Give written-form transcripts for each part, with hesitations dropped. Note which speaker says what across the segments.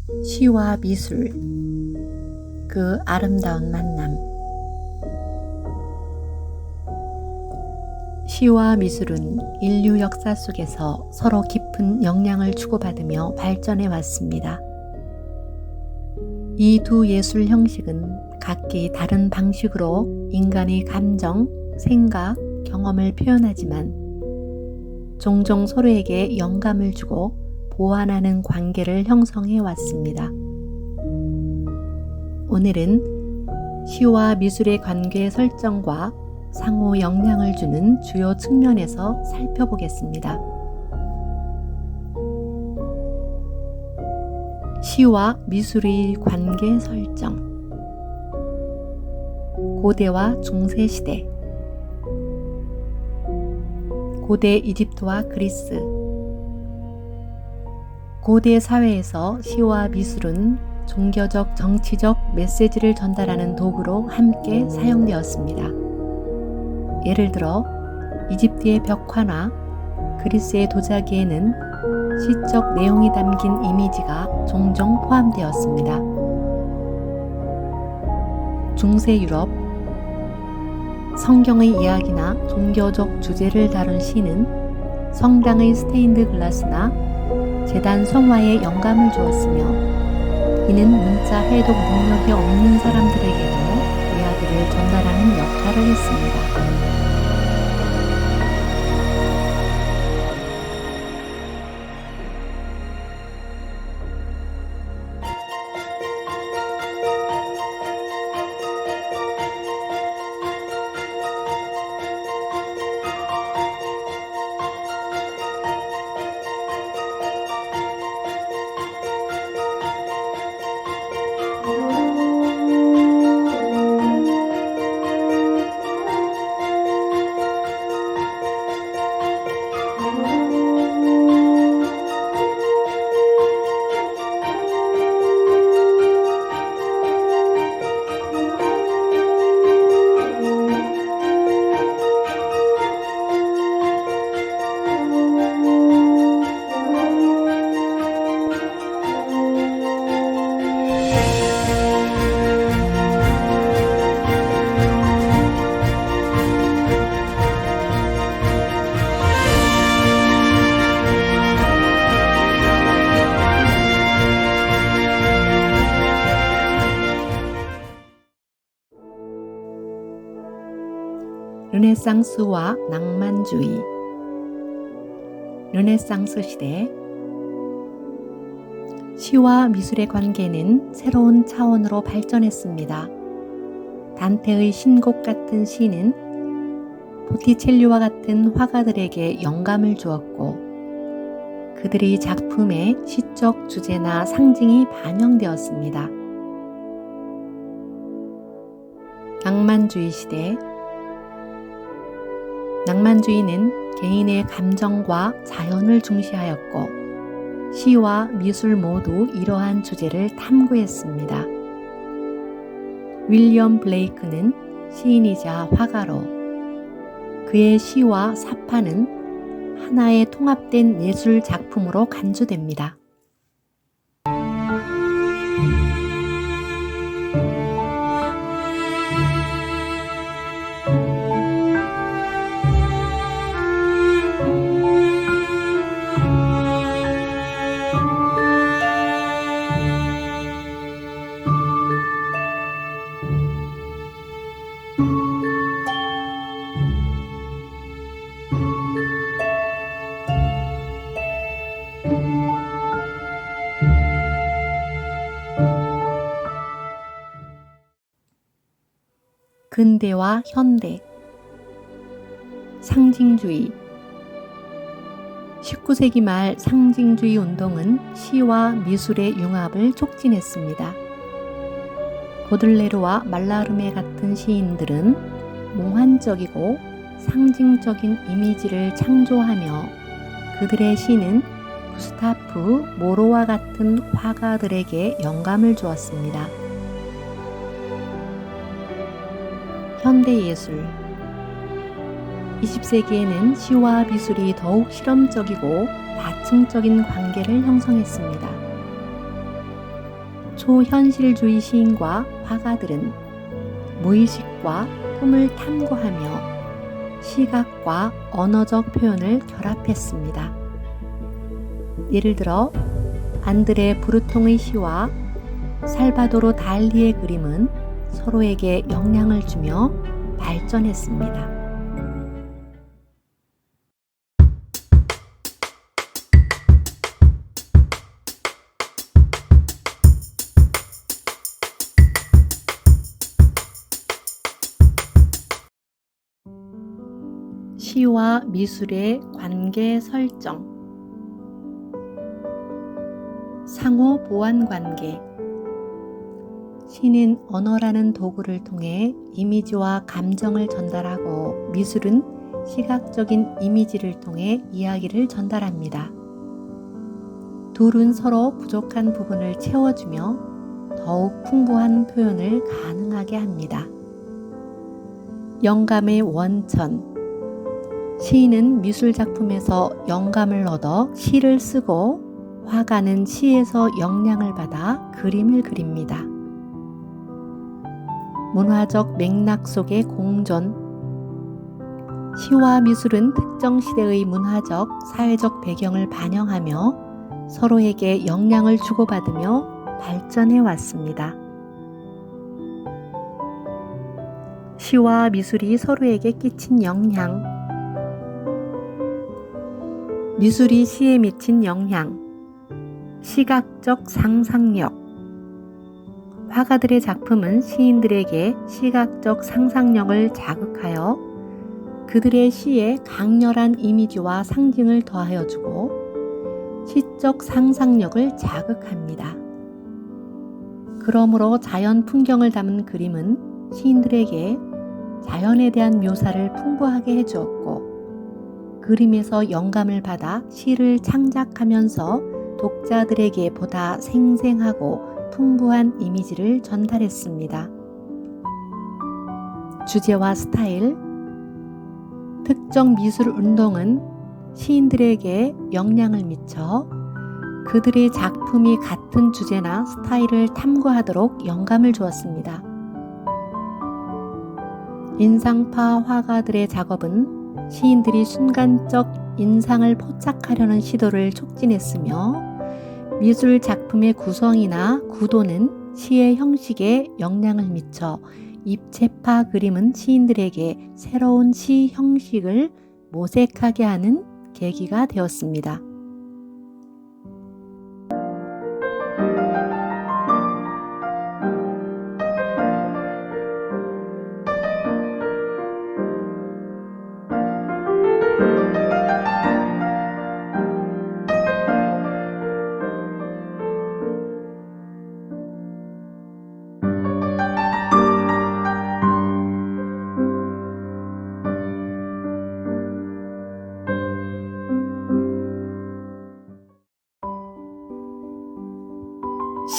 Speaker 1: 시와 미술, 그 아름다운 만남. 시와 미술은 인류 역사 속에서 서로 깊은 영향을 주고받으며 발전해 왔습니다. 이 두 예술 형식은 각기 다른 방식으로 인간의 감정, 생각, 경험을 표현하지만 종종 서로에게 영감을 주고 보완하는 관계를 형성해 왔습니다. 오늘은 시와 미술의 관계 설정과 상호 영향을 주는 주요 측면에서 살펴보겠습니다. 시와 미술의 관계 설정. 고대와 중세시대. 고대 이집트와 그리스. 고대 사회에서 시와 미술은 종교적, 정치적 메시지를 전달하는 도구로 함께 사용되었습니다. 예를 들어 이집트의 벽화나 그리스의 도자기에는 시적 내용이 담긴 이미지가 종종 포함되었습니다. 중세 유럽, 성경의 이야기나 종교적 주제를 다룬 시는 성당의 스테인드 글라스나 제단 성화에 영감을 주었으며, 이는 문자 해독 능력이 없는 사람들에게도 이야기를 전달하는 역할을 했습니다. 르네상스와 낭만주의. 르네상스 시대, 시와 미술의 관계는 새로운 차원으로 발전했습니다. 단테의 신곡 같은 시는 보티첼리와 같은 화가들에게 영감을 주었고, 그들의 작품에 시적 주제나 상징이 반영되었습니다. 낭만주의 시대, 낭만주의는 개인의 감정과 자연을 중시하였고, 시와 미술 모두 이러한 주제를 탐구했습니다. 윌리엄 블레이크는 시인이자 화가로 그의 시와 사파는 하나의 통합된 예술 작품으로 간주됩니다. 근대와 현대. 상징주의. 19세기 말 상징주의 운동은 시와 미술의 융합을 촉진했습니다. 보들레르와 말라르메 같은 시인들은 몽환적이고 상징적인 이미지를 창조하며, 그들의 시는 구스타프 모로와 같은 화가들에게 영감을 주었습니다. 현대예술. 20세기에는 시와 미술이 더욱 실험적이고 다층적인 관계를 형성했습니다. 초현실주의 시인과 화가들은 무의식과 꿈을 탐구하며 시각과 언어적 표현을 결합했습니다. 예를 들어 안드레 브루통의 시와 살바도르 달리의 그림은 서로에게 영향을 주며 발전했습니다. 시와 미술의 관계 설정. 상호 보완 관계. 시는 언어라는 도구를 통해 이미지와 감정을 전달하고 미술은 시각적인 이미지를 통해 이야기를 전달합니다. 둘은 서로 부족한 부분을 채워주며 더욱 풍부한 표현을 가능하게 합니다. 영감의 원천. 시인은 미술작품에서 영감을 얻어 시를 쓰고 화가는 시에서 영향을 받아 그림을 그립니다. 문화적 맥락 속의 공존. 시와 미술은 특정 시대의 문화적, 사회적 배경을 반영하며 서로에게 영향을 주고받으며 발전해 왔습니다. 시와 미술이 서로에게 끼친 영향. 미술이 시에 미친 영향. 시각적 상상력. 화가들의 작품은 시인들에게 시각적 상상력을 자극하여 그들의 시에 강렬한 이미지와 상징을 더하여 주고 시적 상상력을 자극합니다. 그러므로 자연 풍경을 담은 그림은 시인들에게 자연에 대한 묘사를 풍부하게 해주었고 그림에서 영감을 받아 시를 창작하면서 독자들에게 보다 생생하고 풍부한 이미지를 전달했습니다. 주제와 스타일. 특정 미술 운동은 시인들에게 영향을 미쳐 그들의 작품이 같은 주제나 스타일을 탐구하도록 영감을 주었습니다. 인상파 화가들의 작업은 시인들이 순간적 인상을 포착하려는 시도를 촉진했으며 미술 작품의 구성이나 구도는 시의 형식에 영향을 미쳐 입체파 그림은 시인들에게 새로운 시 형식을 모색하게 하는 계기가 되었습니다.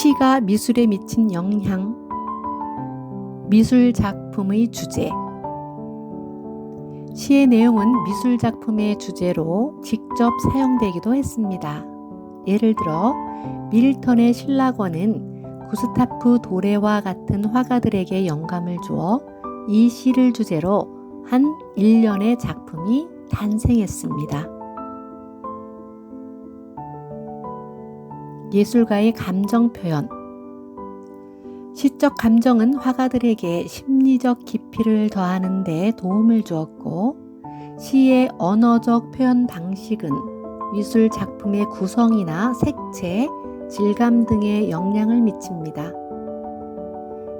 Speaker 1: 시가 미술에 미친 영향. 미술 작품의 주제. 시의 내용은 미술 작품의 주제로 직접 사용되기도 했습니다. 예를 들어 밀턴의 신라권은 구스타프 도레와 같은 화가들에게 영감을 주어 이 시를 주제로 한 일련의 작품이 탄생했습니다. 예술가의 감정 표현. 시적 감정은 화가들에게 심리적 깊이를 더하는 데 도움을 주었고 시의 언어적 표현 방식은 미술 작품의 구성이나 색채, 질감 등에 영향을 미칩니다.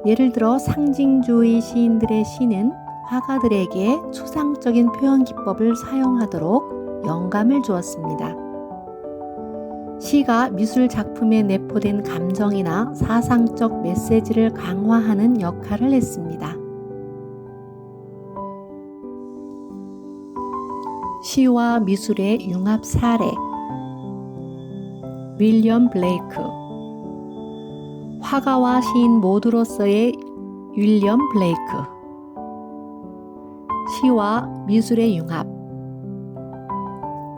Speaker 1: 예를 들어 상징주의 시인들의 시는 화가들에게 추상적인 표현 기법을 사용하도록 영감을 주었습니다. 시가 미술 작품에 내포된 감정이나 사상적 메시지를 강화하는 역할을 했습니다. 시와 미술의 융합 사례. 윌리엄 블레이크. 화가와 시인 모두로서의 윌리엄 블레이크. 시와 미술의 융합.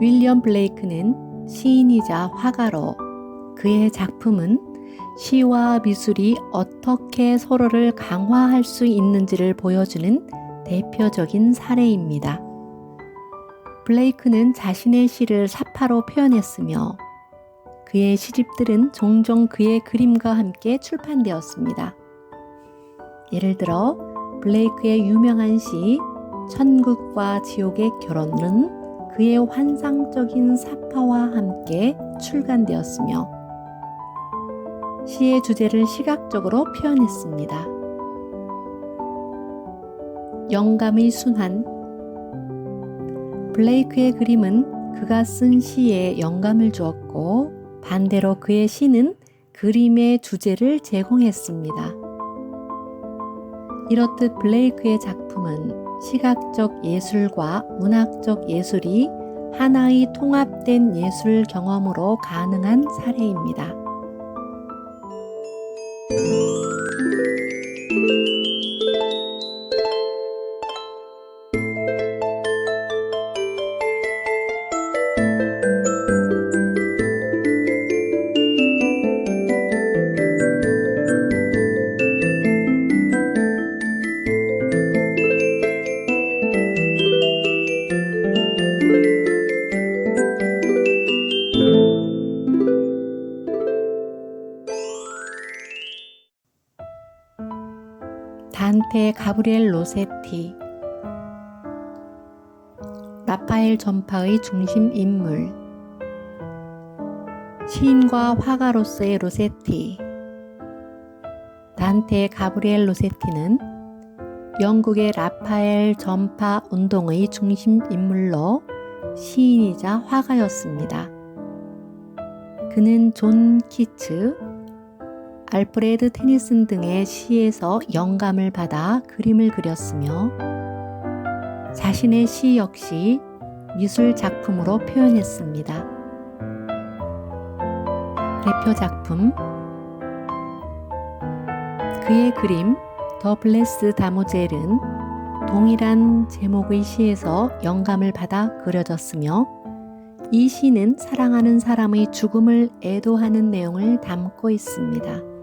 Speaker 1: 윌리엄 블레이크는 시인이자 화가로 그의 작품은 시와 미술이 어떻게 서로를 강화할 수 있는지를 보여주는 대표적인 사례입니다. 블레이크는 자신의 시를 사파로 표현했으며 그의 시집들은 종종 그의 그림과 함께 출판되었습니다. 예를 들어 블레이크의 유명한 시 천국과 지옥의 결혼은 그의 환상적인 사파와 함께 출간되었으며 시의 주제를 시각적으로 표현했습니다. 영감의 순환. 블레이크의 그림은 그가 쓴 시에 영감을 주었고 반대로 그의 시는 그림의 주제를 제공했습니다. 이렇듯 블레이크의 작품은 시각적 예술과 문학적 예술이 하나의 통합된 예술 경험으로 가능한 사례입니다. 단테 가브리엘 로세티. 라파엘 전파의 중심 인물. 시인과 화가로서의 로세티. 단테 가브리엘 로세티는 영국의 라파엘 전파 운동의 중심 인물로 시인이자 화가였습니다. 그는 존 키츠, 알프레드 테니슨 등의 시에서 영감을 받아 그림을 그렸으며 자신의 시 역시 미술 작품으로 표현했습니다. 대표 작품. 그의 그림 더 블레스 다모젤은 동일한 제목의 시에서 영감을 받아 그려졌으며 이 시는 사랑하는 사람의 죽음을 애도하는 내용을 담고 있습니다.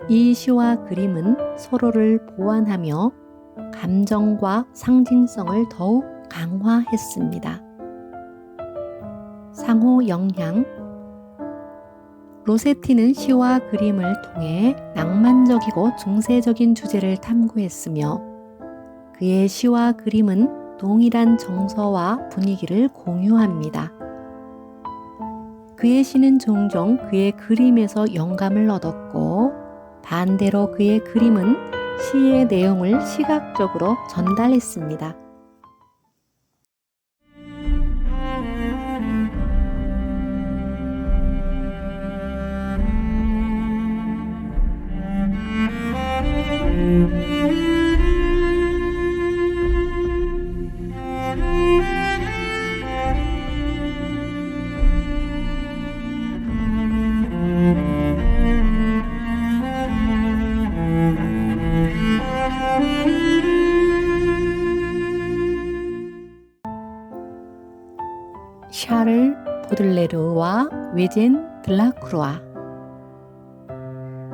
Speaker 1: 이 시와 그림은 서로를 보완하며 감정과 상징성을 더욱 강화했습니다. 상호 영향. 로세티는 시와 그림을 통해 낭만적이고 중세적인 주제를 탐구했으며 그의 시와 그림은 동일한 정서와 분위기를 공유합니다. 그의 시는 종종 그의 그림에서 영감을 얻었고 반대로 그의 그림은 시의 내용을 시각적으로 전달했습니다. 샤를 보들레르와 외젠 드라크루아.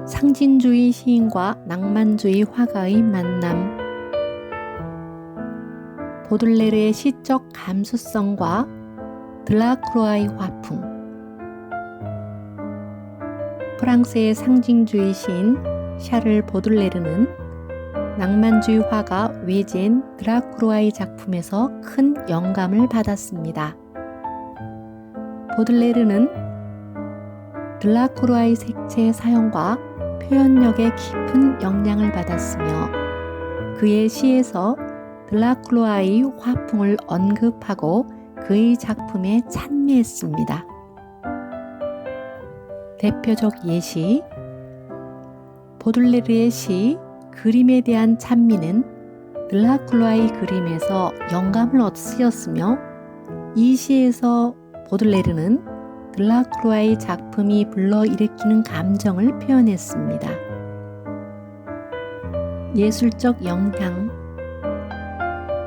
Speaker 1: 상징주의 시인과 낭만주의 화가의 만남. 보들레르의 시적 감수성과 드라크루아의 화풍. 프랑스의 상징주의 시인 샤를 보들레르는 낭만주의 화가 외젠 드라크루아의 작품에서 큰 영감을 받았습니다. 보들레르는 드라쿠르아의 색채 사용과 표현력에 깊은 영향을 받았으며 그의 시에서 드라쿠르아의 화풍을 언급하고 그의 작품에 찬미했습니다. 대표적 예시. 보들레르의 시 그림에 대한 찬미는 드라쿠르아의 그림에서 영감을 얻으셨으며 이 시에서 보들레르는 드라쿠르아의 작품이 불러일으키는 감정을 표현했습니다. 예술적 영향.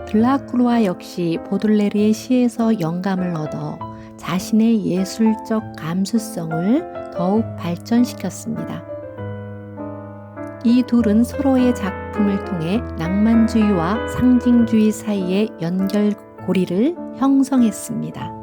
Speaker 1: 드라쿠르아 역시 보들레르의 시에서 영감을 얻어 자신의 예술적 감수성을 더욱 발전시켰습니다. 이 둘은 서로의 작품을 통해 낭만주의와 상징주의 사이의 연결고리를 형성했습니다.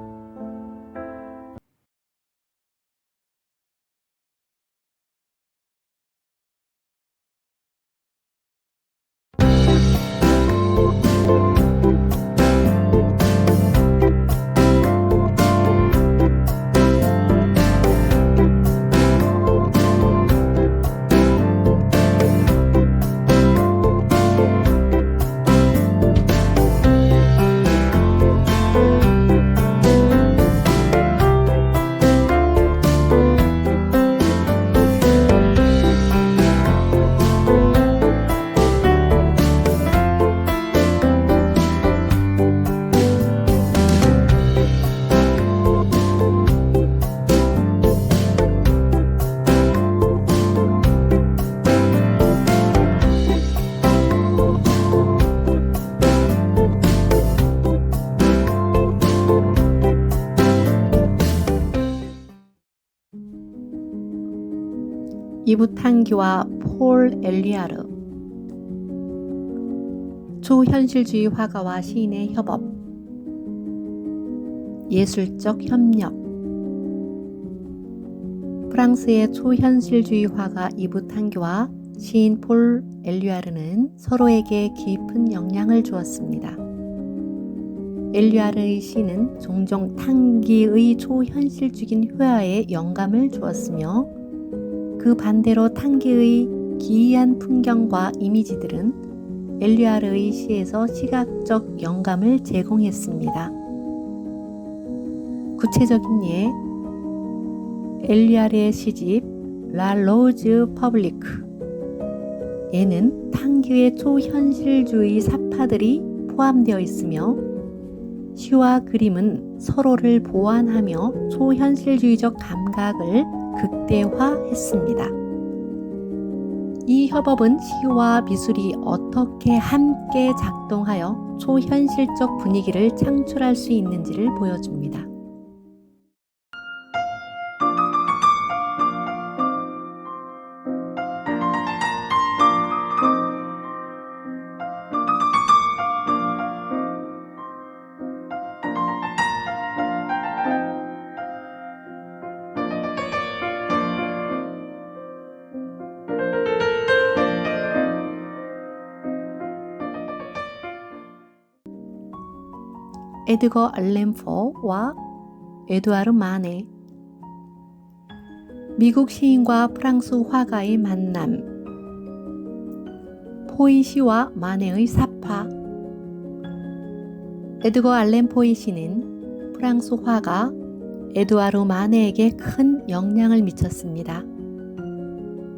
Speaker 1: 이붓한기와 폴 엘리아르. 초현실주의 화가와 시인의 협업. 예술적 협력. 프랑스의 초현실주의 화가 이붓한기와 시인 폴 엘리아르는 서로에게 깊은 영향을 주었습니다. 엘리아르의 시는 종종 탕기의 초현실적인 회화에 영감을 주었으며, 그 반대로 탕기의 기이한 풍경과 이미지들은 엘리아르의 시에서 시각적 영감을 제공했습니다. 구체적인 예, 엘리아르의 시집 라 로즈 퍼블리크. 에는 탕기의 초현실주의 사파들이 포함되어 있으며, 시와 그림은 서로를 보완하며 초현실주의적 감각을 극대화했습니다. 이 협업은 시와 미술이 어떻게 함께 작동하여 초현실적 분위기를 창출할 수 있는지를 보여줍니다. 에드거 알렌 포와 에두아르 마네. 미국 시인과 프랑스 화가의 만남. 포의 시와 마네의 사파. 에드거 알렌 포의 시는 프랑스 화가 에두아르 마네에게 큰 영향을 미쳤습니다.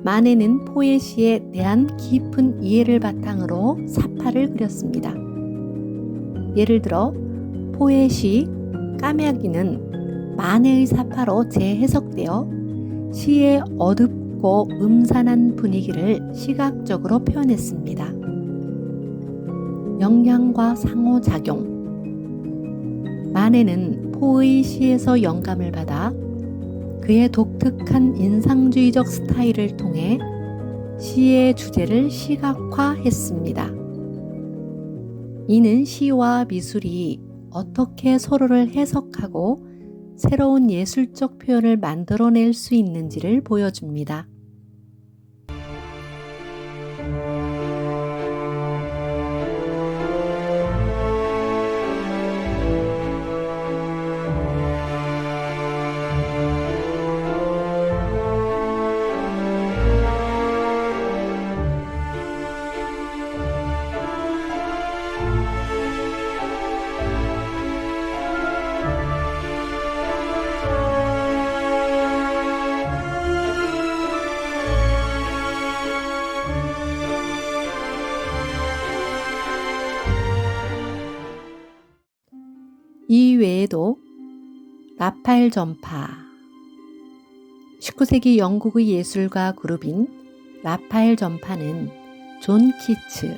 Speaker 1: 마네는 포의 시에 대한 깊은 이해를 바탕으로 사파를 그렸습니다. 예를 들어 포의 시 까마귀는 마네의 사파로 재해석되어 시의 어둡고 음산한 분위기를 시각적으로 표현했습니다. 영향과 상호작용. 마네는 포의 시에서 영감을 받아 그의 독특한 인상주의적 스타일을 통해 시의 주제를 시각화했습니다. 이는 시와 미술이 어떻게 서로를 해석하고 새로운 예술적 표현을 만들어낼 수 있는지를 보여줍니다. 이 외에도 라파엘 전파, 19세기 영국의 예술가 그룹인 라파엘 전파는 존 키츠,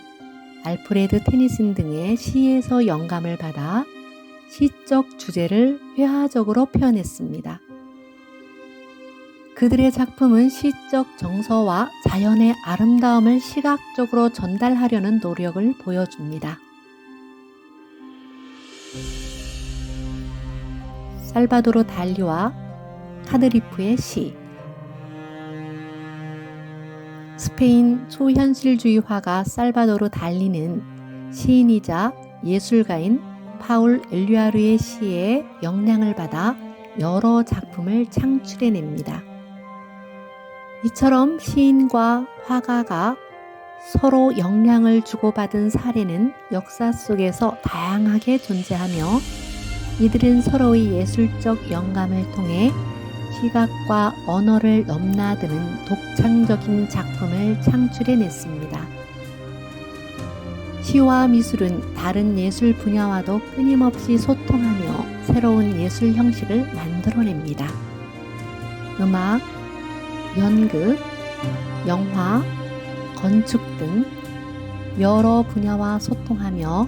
Speaker 1: 알프레드 테니슨 등의 시에서 영감을 받아 시적 주제를 회화적으로 표현했습니다. 그들의 작품은 시적 정서와 자연의 아름다움을 시각적으로 전달하려는 노력을 보여줍니다. 살바도르 달리와 카드리프의 시. 스페인 초현실주의 화가 살바도르 달리는 시인이자 예술가인 파울 엘류아르의 시에 영향을 받아 여러 작품을 창출해냅니다. 이처럼 시인과 화가가 서로 영향을 주고받은 사례는 역사 속에서 다양하게 존재하며 이들은 서로의 예술적 영감을 통해 시각과 언어를 넘나드는 독창적인 작품을 창출해냈습니다. 시와 미술은 다른 예술 분야와도 끊임없이 소통하며 새로운 예술 형식을 만들어냅니다. 음악, 연극, 영화, 건축 등 여러 분야와 소통하며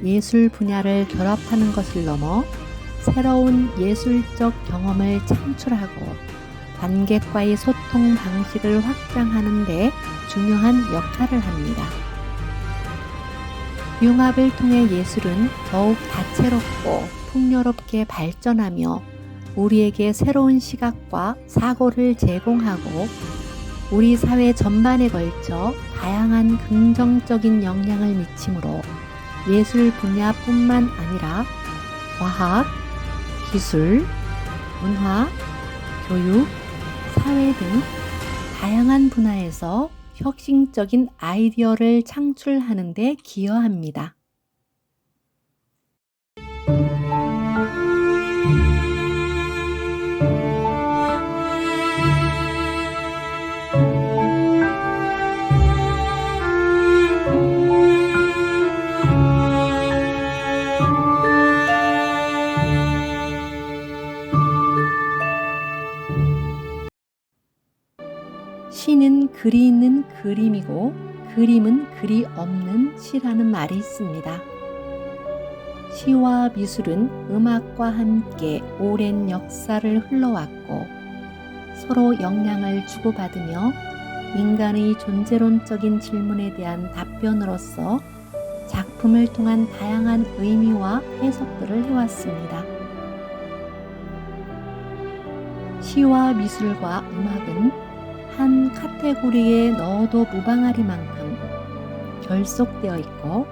Speaker 1: 예술 분야를 결합하는 것을 넘어 새로운 예술적 경험을 창출하고 관객과의 소통 방식을 확장하는 데 중요한 역할을 합니다. 융합을 통해 예술은 더욱 다채롭고 풍요롭게 발전하며 우리에게 새로운 시각과 사고를 제공하고 우리 사회 전반에 걸쳐 다양한 긍정적인 영향을 미치므로 예술 분야뿐만 아니라 과학, 기술, 문화, 교육, 사회 등 다양한 분야에서 혁신적인 아이디어를 창출하는 데 기여합니다. 시는 글이 있는 그림이고 그림은 글이 없는 시라는 말이 있습니다. 시와 미술은 음악과 함께 오랜 역사를 흘러왔고 서로 영향을 주고받으며 인간의 존재론적인 질문에 대한 답변으로서 작품을 통한 다양한 의미와 해석들을 해왔습니다. 시와 미술과 음악은 한 카테고리에 넣어도 무방하리만큼 결속되어 있고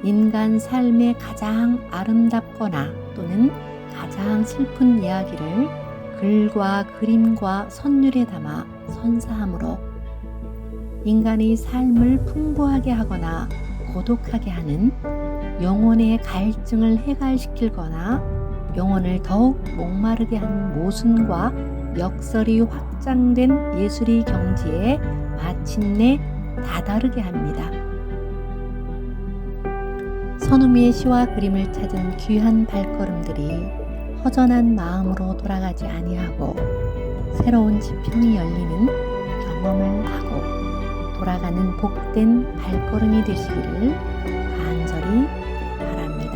Speaker 1: 인간 삶의 가장 아름답거나 또는 가장 슬픈 이야기를 글과 그림과 선율에 담아 선사하므로 인간의 삶을 풍부하게 하거나 고독하게 하는 영혼의 갈증을 해갈시키거나 영혼을 더욱 목마르게 하는 모순과 역설이 확장된 예술의 경지에 마침내 다다르게 합니다. 선우미의 시와 그림을 찾은 귀한 발걸음들이 허전한 마음으로 돌아가지 아니하고 새로운 지평이 열리는 경험을 하고 돌아가는 복된 발걸음이 되시기를 간절히 바랍니다.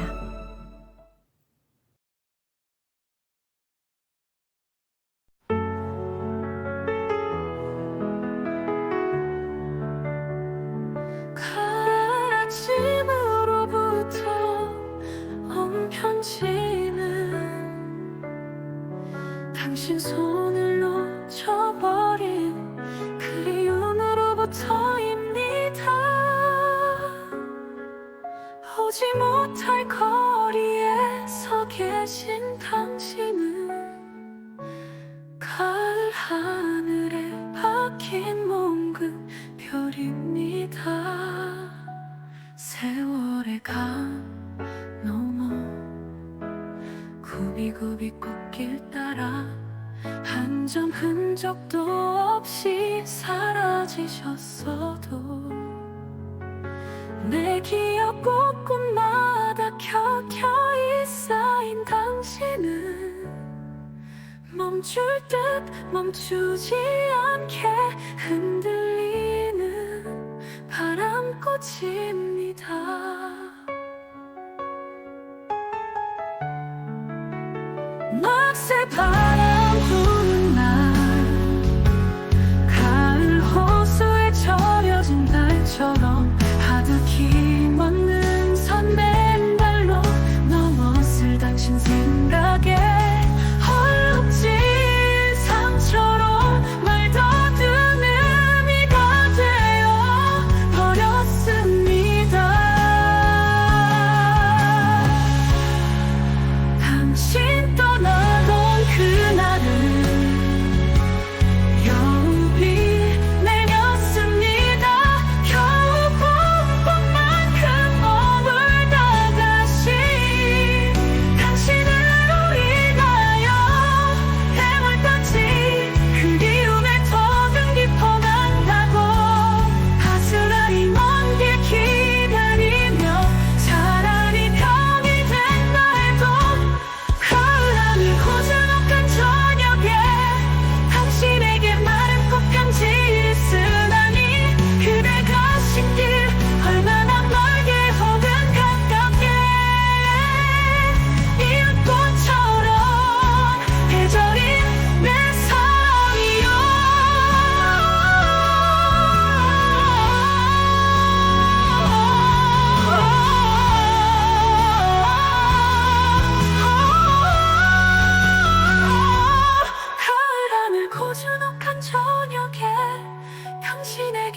Speaker 2: 아침으로부터 온 편지는 당신 손을 놓쳐버린 그리움으로부터입니다. 오지 못할 거리에 서 계신 당신은 가을 하늘에 박힌 몽근 별입니다. 세월의 강 넘어 굽이굽이 꽃길 따라 한 점 흔적도 없이 사라지셨어도 내 기억 곳곳마다 켜켜이 쌓인 당신은 멈출 듯 멈추지 않게 흔들리는 바람꽃입니다. 막새 바람 부는 날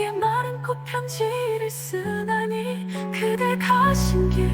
Speaker 2: 내게 마른 꽃 편지를 쓰다니 그대 가신 길